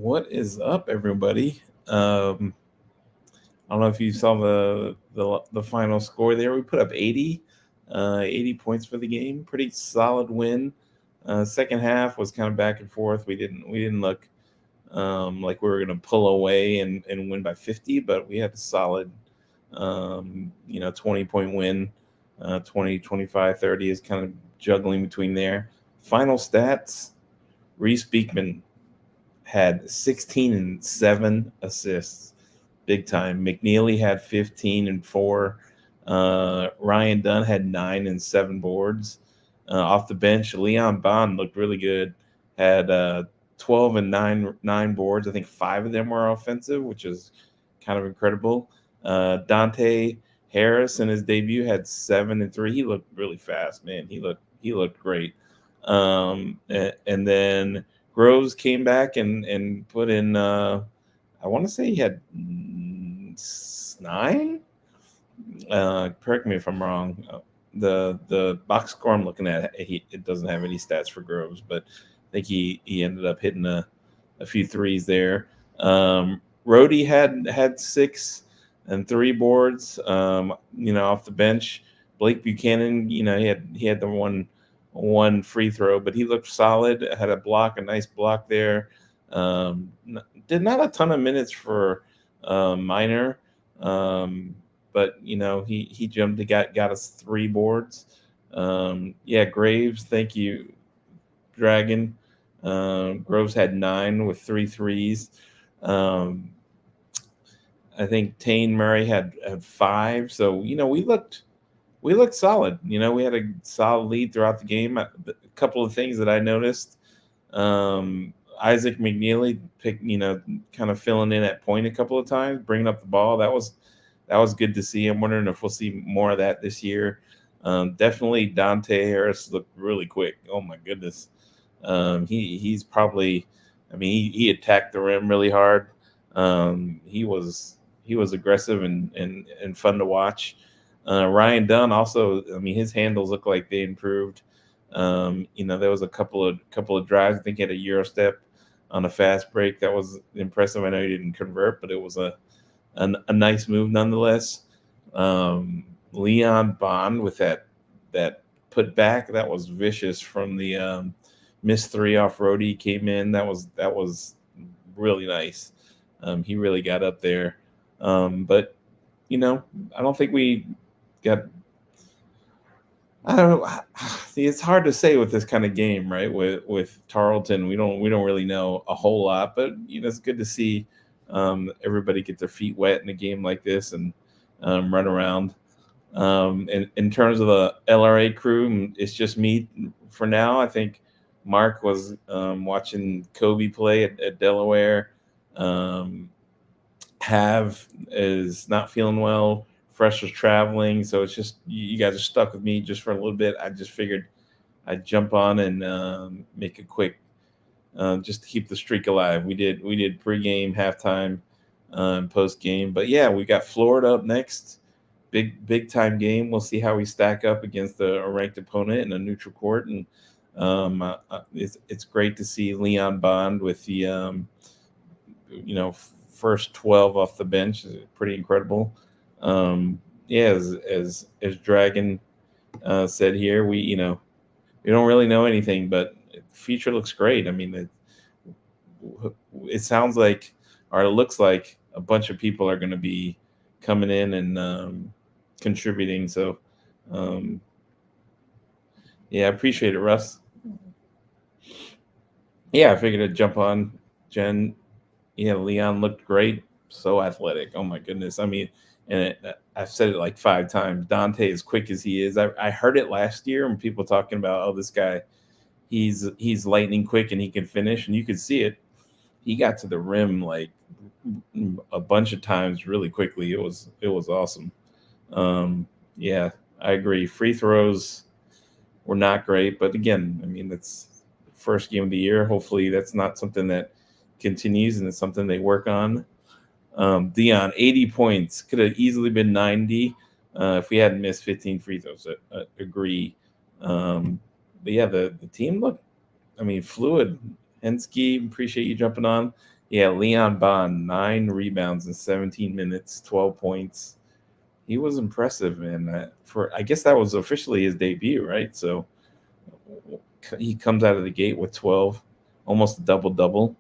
What is up, everybody? I don't know if you saw the final score there. We put up 80 points for the game. Pretty solid win. Second half was kind of back and forth. We didn't look like we were going to pull away and win by 50, but we had a solid 20-point win. 20, 25, 30 is kind of juggling between there. Final stats: Reese Beekman had 16 and 7 assists, big time. McNeely had 15 and 4. Ryan Dunn had 9 and 7 boards. Off the bench, Leon Bond looked really good. Had 12 and 9 boards. I think 5 of them were offensive, which is kind of incredible. Dante Harris in his debut had 7 and 3. He looked really fast, man. He looked great. And then Groves came back and put in. I want to say he had 9. Correct me if I'm wrong. The box score I'm looking at, it doesn't have any stats for Groves, but I think he ended up hitting a few threes there. Rhodey had 6 and 3 boards. Off the bench. Blake Buchanan, he had the one free throw, but he looked solid. Had a nice block there. Did not a ton of minutes for Minor, but he jumped. He got us 3 boards. Graves, thank you, Dragon. Groves had 9 with 3 threes. I think Tane Murray had 5. So we looked solid. We had a solid lead throughout the game. A couple of things that I noticed. Isaac McNeely kind of filling in at point a couple of times, bringing up the ball. That was good to see. I'm wondering if we'll see more of that this year. Definitely Dante Harris looked really quick. Oh my goodness. He's probably, he attacked the rim really hard. He was aggressive and fun to watch. Ryan Dunn also, his handles look like they improved. There was a couple of drives. I think he had a Euro step on a fast break that was impressive. I know he didn't convert, but it was a nice move nonetheless. Leon Bond with that put back, that was vicious from the missed 3 off Rhodey came in. That was really nice. He really got up there. But I don't think we got. I don't know. See, it's hard to say with this kind of game, right? With Tarleton, we don't really know a whole lot, but it's good to see everybody get their feet wet in a game like this and run around. In terms of the LRA crew, it's just me for now. I think Mark was watching Kobe play at Delaware. Have is not feeling well. Fresh was traveling, so it's just you guys are stuck with me just for a little bit. I just figured I'd jump on and make a quick, just to keep the streak alive. We did pregame, halftime, post game, but yeah, we got Florida up next. Big time game. We'll see how we stack up against a ranked opponent in a neutral court, and it's great to see Leon Bond with the first 12 off the bench. Is pretty incredible. As Dragon said here, we don't really know anything, but the future looks great. It sounds like, or it looks like, a bunch of people are going to be coming in and contributing. So, I appreciate it, Russ. Yeah, I figured I'd jump on. Jen, Leon looked great. So athletic. Oh my goodness. I've said it like 5 times. Dante, as quick as he is, I heard it last year when people talking about, oh, this guy, he's lightning quick and he can finish, and you could see it. He got to the rim like a bunch of times really quickly. It was awesome. I agree. Free throws were not great, but again, that's the first game of the year. Hopefully, that's not something that continues, and it's something they work on. Dion, 80 points, could have easily been 90 if we hadn't missed 15 free throws. Agree. But yeah, the team looked, fluid. Hensky, appreciate you jumping on. Yeah, Leon Bond, 9 rebounds in 17 minutes, 12 points. He was impressive, man. For I guess that was officially his debut, right? So he comes out of the gate with 12, almost a double double.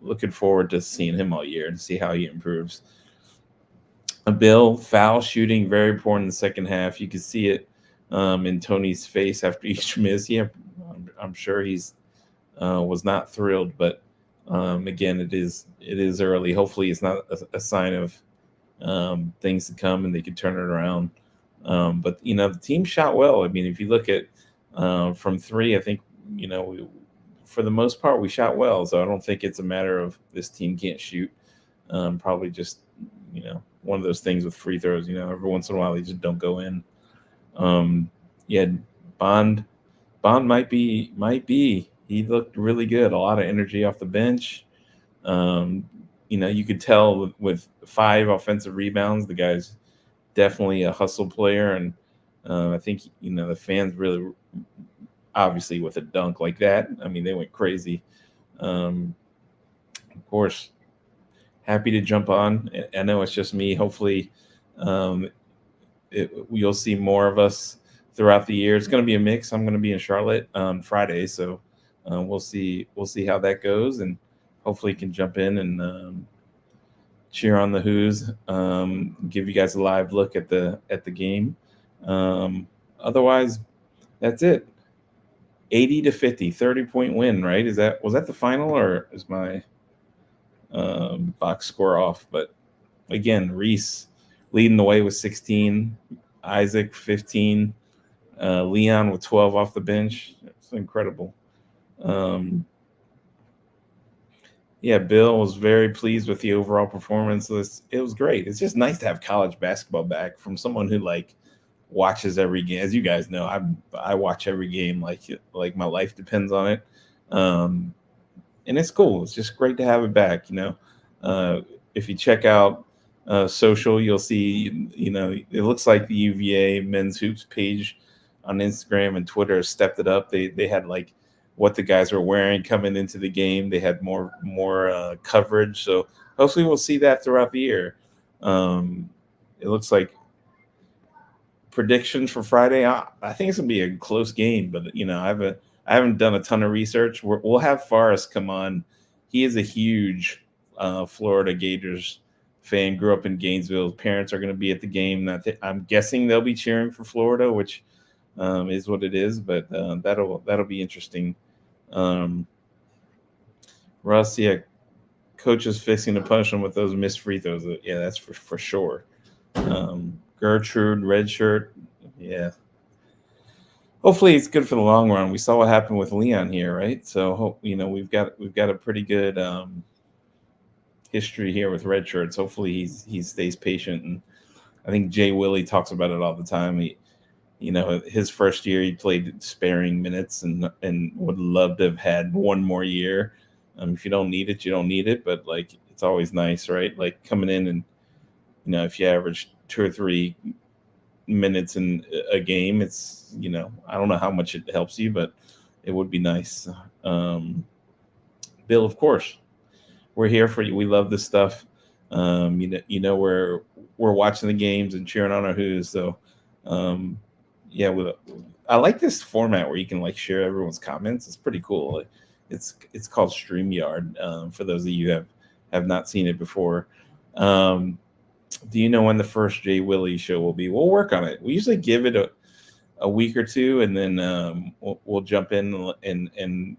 Looking forward to seeing him all year and see how he improves. Bill, foul shooting, very poor in the second half. You could see it in Tony's face after each miss. Yeah, I'm sure he's was not thrilled, but again, it is early. Hopefully, it's not a sign of things to come, and they could turn it around. But the team shot well. I mean, if you look at from three, I think for the most part we shot well. So I don't think it's a matter of this team can't shoot. Probably just one of those things with free throws. Every once in a while they just don't go in. Yeah, Bond. Bond might be. He looked really good. A lot of energy off the bench. You could tell with 5 offensive rebounds, the guy's definitely a hustle player, and I think the fans really, obviously, with a dunk like that, I mean, they went crazy. Of course, happy to jump on. I know it's just me. Hopefully, um, you'll see more of us throughout the year. It's going to be a mix. I'm going to be in Charlotte on Friday, so we'll see. We'll see how that goes, and hopefully, can jump in and cheer on the Who's. Give you guys a live look at the game. Otherwise, that's it. 80-50, 30-point win. Right? Was that the final, or is my box score off? But again, Reese leading the way with 16, Isaac 15, Leon with 12 off the bench. It's incredible. Yeah, Bill was very pleased with the overall performance. It was great. It's just nice to have college basketball back from someone who watches every game. As you guys know, I watch every game like my life depends on it. Um, and it's cool. It's just great to have it back. If you check out social, you'll see. It looks like the UVA men's hoops page on Instagram and Twitter has stepped it up. They had what the guys were wearing coming into the game. They had more coverage. So hopefully we'll see that throughout the year. It looks like predictions for Friday. I think it's gonna be a close game, but I haven't done a ton of research. We'll have Forrest come on. He is a huge Florida Gators fan. Grew up in Gainesville. His parents are going to be at the game. I'm guessing they'll be cheering for Florida, which is what it is. But that'll be interesting. Russ, yeah, coach is fixing to punish him with those missed free throws. Yeah, that's for sure. Gertrude, red shirt. Yeah. Hopefully it's good for the long run. We saw what happened with Leon here, right? So we've got a pretty good history here with red shirts. Hopefully he stays patient, and I think Jay Willie talks about it all the time. His first year he played sparing minutes and would love to have had one more year. If you don't need it, you don't need it. But it's always nice, right? Like coming in and if you average 2 or 3 minutes in a game, it's I don't know how much it helps you, but it would be nice. Bill, of course, we're here for you. We love this stuff. We're watching the games and cheering on our Who's. So yeah, I like this format where you can share everyone's comments. It's pretty cool. It's called StreamYard. For those of you who have not seen it before. Do you know when the first Jay Willie show will be? We'll work on it. We usually give it a week or two, and then we'll jump in and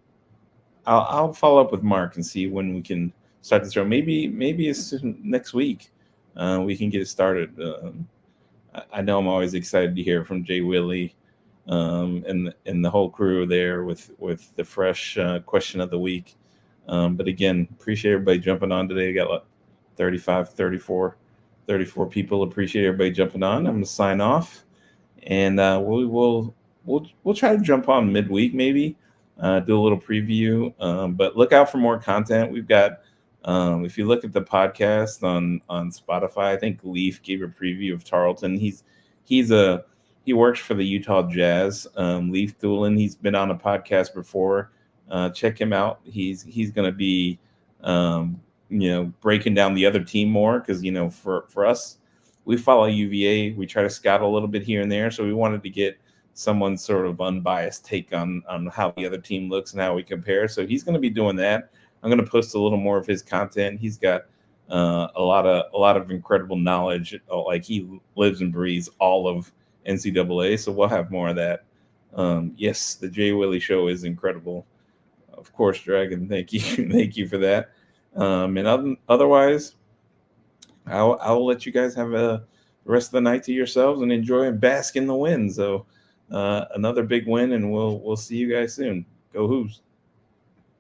I'll follow up with Mark and see when we can start the show. Maybe it's next week. We can get it started. I know I'm always excited to hear from Jay Willie and the whole crew there with the fresh question of the week. But again, appreciate everybody jumping on today. We got 34 people. Appreciate everybody jumping on. I'm gonna sign off, and we'll try to jump on midweek, maybe do a little preview. But look out for more content. We've got if you look at the podcast on Spotify, I think Leaf gave a preview of Tarleton. He works for the Utah Jazz. Leaf Doolin. He's been on a podcast before. Check him out. He's gonna be breaking down the other team more because for us, we follow UVA. We try to scout a little bit here and there, so we wanted to get someone's sort of unbiased take on how the other team looks and how we compare. So he's going to be doing that. I'm going to post a little more of his content. He's got a lot of incredible knowledge. Like he lives and breathes all of NCAA. So we'll have more of that. Yes, the Jay Willie Show is incredible. Of course, Dragon. Thank you, thank you for that. Otherwise, I'll let you guys have the rest of the night to yourselves and enjoy and bask in the win. So another big win, and we'll see you guys soon. Go Hoos.